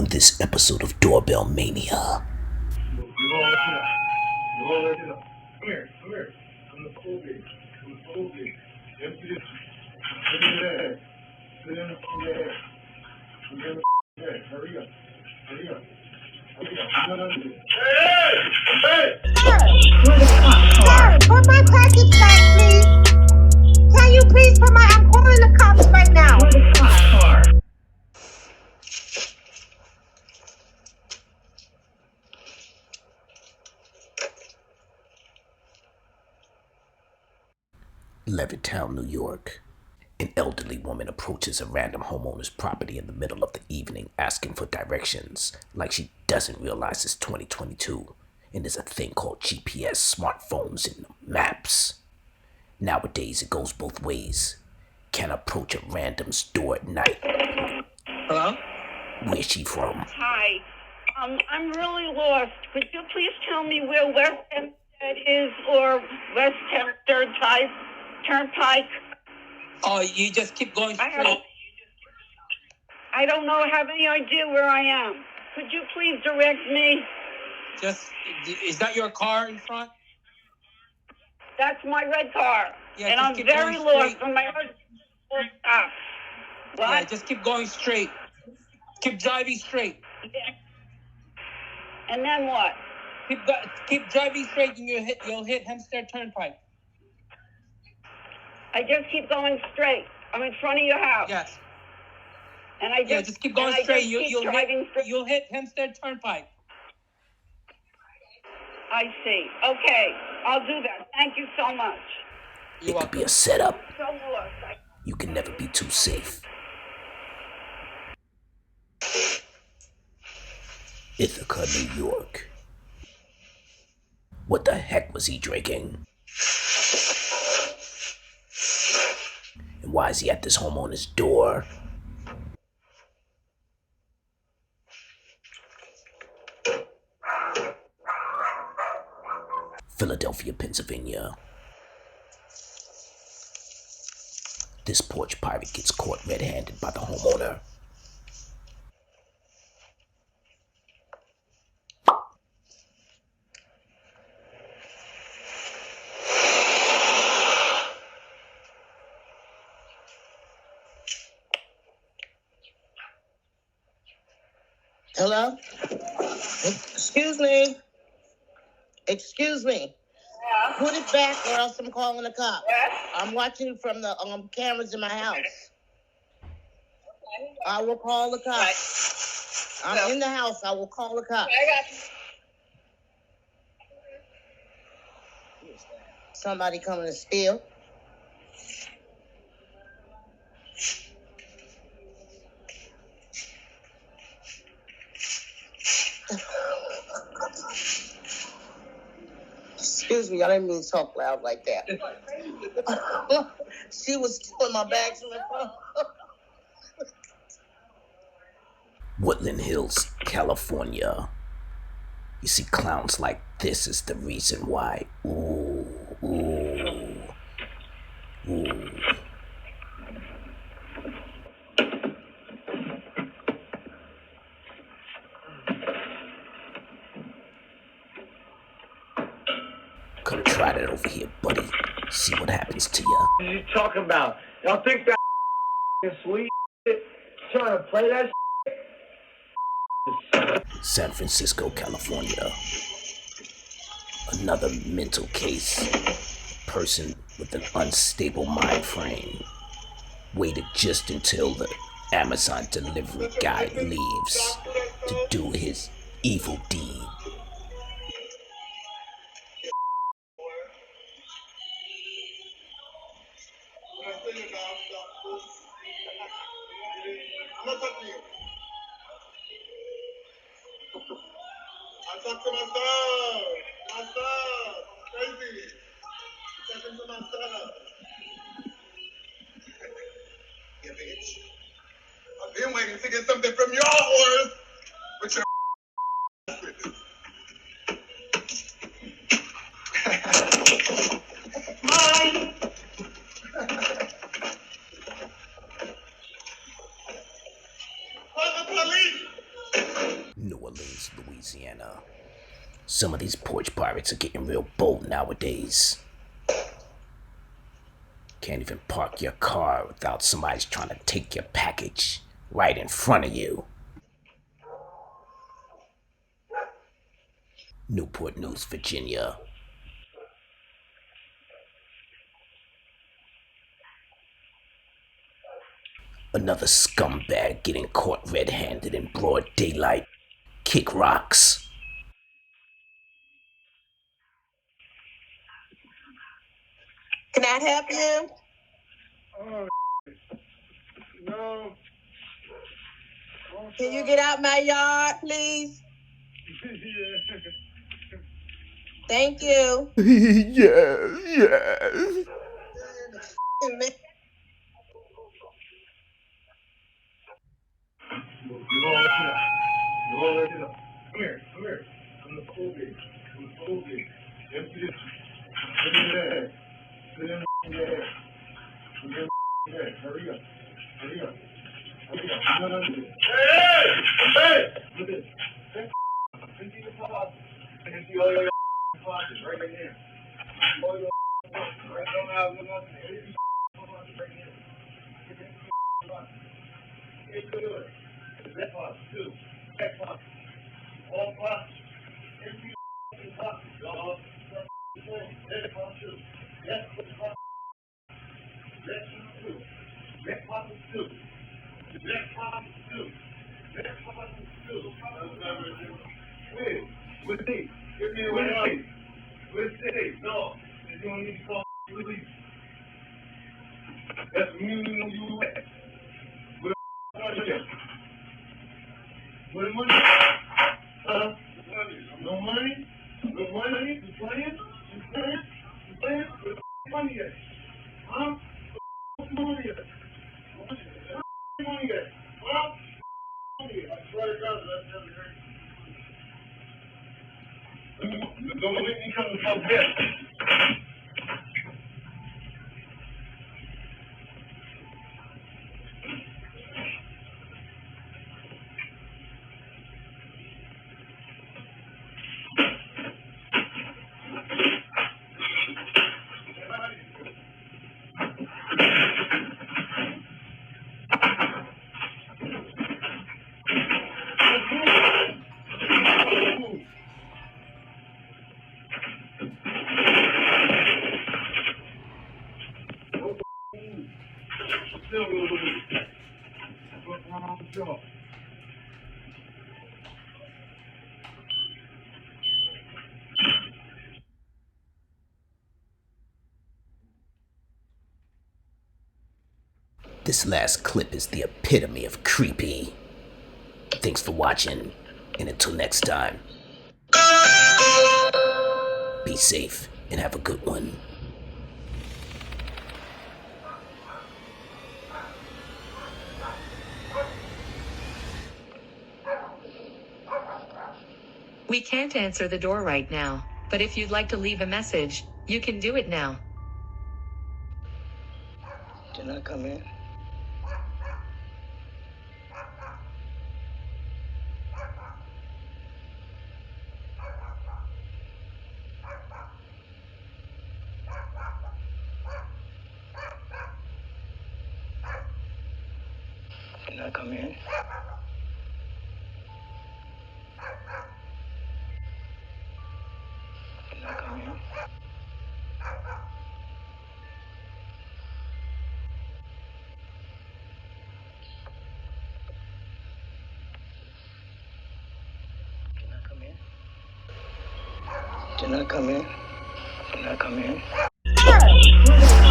On this episode of Doorbell Mania. Sir, put my package back, please. Can you please put my... I'm calling the cops right now. Levittown, New York. An elderly woman approaches a random homeowner's property in the middle of the evening asking for directions, like she doesn't realize it's 2022 and there's a thing called GPS, smartphones, and maps. Nowadays, it goes both ways. Can't approach a random's door at night. Hello? Where's she from? Hi. I'm really lost. Could you please tell me where West Hempstead is or West Hempstead Turnpike? Oh, you just keep going straight. I don't know. I have any idea where I am. Could you please direct me? Is that your car in front? That's my red car. Yeah, and just I'm keep very going lost straight. on my husband. Stop. What? Yeah, just keep going straight. Keep driving straight. And then what? Keep driving straight, and you'll hit Hempstead Turnpike. I just keep going straight. I'm in front of your house. Yes. And I just keep going straight. You'll hit Hempstead Turnpike. I see. Okay, I'll do that. Thank you so much. It could be a setup. So lost. You can never be too safe. Ithaca, New York. What the heck was he drinking? And why is he at this homeowner's door? Philadelphia, Pennsylvania. This porch pirate gets caught red-handed by the homeowner. Hello? Excuse me. Excuse me. Yeah. Put it back or else I'm calling the cops. Yes? I'm watching it from the cameras in my house. Okay. I will call the cops. Right. I'm in the house. I will call the cops. I got you. Somebody coming to steal. Excuse me, I didn't mean to talk loud like that. She was stealing my bags from the phone. Woodland Hills, California. You see, clowns like this is the reason why. Ooh. Come try that over here, buddy. See what happens to you. What are you talking about? Y'all think that is sweet? Trying to play that San Francisco, California. Another mental case. A person with an unstable mind frame waited just until the Amazon delivery guy leaves to do his evil deed. I talk to myself. Crazy. Talking to myself. Yeah, bitch. I've been waiting to get something from your horse, but your Mine. Call the police. New Orleans, Louisiana. Some of these porch pirates are getting real bold nowadays. Can't even park your car without somebody's trying to take your package right in front of you. Newport News, Virginia. Another scumbag getting caught red-handed in broad daylight. Kick rocks. Can I help you? Oh, no. Can you get out my yard, please? Thank you. Yeah. You all let it up. You all let it up. Come here. I'm the full big. Empty this. Put it in your head. Put it in your head. Put it in your head. Hurry up. No. Hey! Look at this. Empty the closet. Empty all your closets right in there. All your closets. Right? Don't have nothing. Empty closet right in there. Hey, good. That closet, too. That closet. All closets. Empty closet. Y'all. That closet, too. That closet. That too. That closet, too. That closet, too. That closet, too. Hey, what's this? Give me away. What's this? No. You don't need to call police. That's me when you wet. What the money? What the money? Huh? No money? No money? You playing? Where the money at? Huh? Where the money at? Where the money at? Huh? I swear to God, that's never heard. Don't make me come to fuck this. This last clip is the epitome of creepy. Thanks for watching, and until next time, be safe and have a good one. We can't answer the door right now, but if you'd like to leave a message, you can do it now. Can I come in? Can I come in? Can I come in? Can I come in? Can I come in? Can I come in?